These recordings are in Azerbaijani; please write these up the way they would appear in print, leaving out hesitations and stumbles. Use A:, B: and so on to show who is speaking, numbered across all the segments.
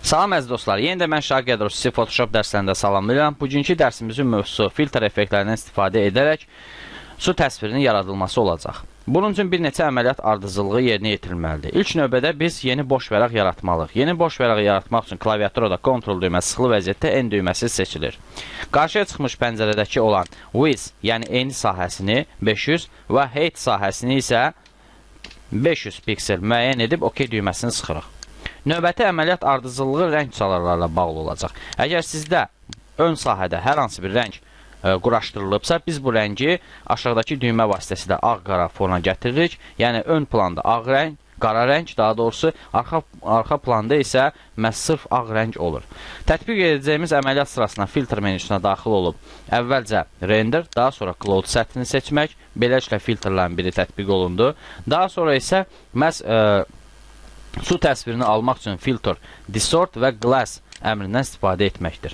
A: Salam əziz dostlar, yenidə mən Şah Qədrov sizi Photoshop dərslərində salamlayıram. Bugünkü dərsimizin mövzusu filtr effektlərindən istifadə edərək su təsvirinin yaradılması olacaq. Bunun üçün bir neçə əməliyyat ardıcıllığı yerinə yetirilməlidir. İlk növbədə biz yeni boş vərəq yaratmalıyıq. Yeni boş vərəqi yaratmaq üçün klaviaturada Ctrl düyməsi sıxılı vəziyyətdə N düyməsi seçilir. Qarşıya çıxmış pəncərədəki olan width, yəni eni sahəsini 500 və height sahəsini isə 500 piksel müəyyən edib OK düyməsini sıxırıq. Növbəti əməliyyat ardıcıllığı rəng çalarlarla bağlı olacaq. Əgər sizdə ön sahədə hər hansı bir rəng quraşdırılıbsa, biz bu rəngi aşağıdakı düymə vasitəsilə ağ-qara fona gətiririk. Yəni, ön planda ağ rəng, qara rəng, daha doğrusu, arxa planda isə məhz sırf ağ rəng olur. Tətbiq edəcəyimiz əməliyyat sırasına filtr menüsünə daxil olub, əvvəlcə render, daha sonra cloud səthini seçmək, beləliklə filtrlərin biri tətbiq olundu. Daha sonra isə məhz su təsvirini almaq üçün filter, distort və glass əmrindən istifadə etməkdir.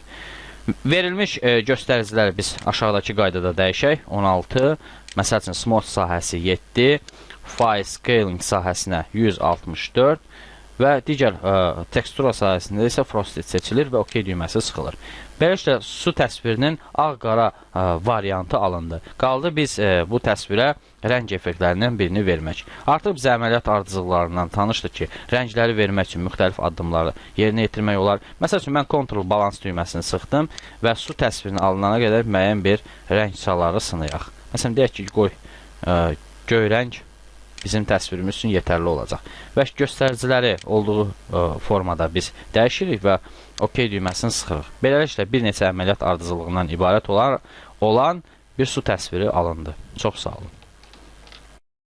A: Verilmiş göstəriciləri biz aşağıdakı qaydada dəyişək. 16, məsəl üçün smooth sahəsi 7, file scaling sahəsinə 164 və digər tekstura sahəsində isə frosted seçilir və OK düyməsi sıxılır. Beləliklə, su təsvirinin ağ-qara variantı alındı. Qaldı biz bu təsvirə rəng effektlərindən birini vermək. Artıq bizə əməliyyat ardıcıllarından tanışdır ki, rəngləri vermək üçün müxtəlif addımları yerinə yetirmək olar. Məsəl üçün, mən Ctrl balans düyməsini sıxdım və su təsvirini alınana qədər müəyyən bir rəng çaları sınayaq. Məsələn, deyək ki, qoy göy rəng bizim təsvirimiz üçün yetərli olacaq. Və göstəriciləri olduğu formada biz dəyişirik və OK düyməsini sıxırıq. Beləliklə, bir neçə əməliyyat ardıcıllığından ibarət olan bir su təsviri alındı. Çox sağ olun.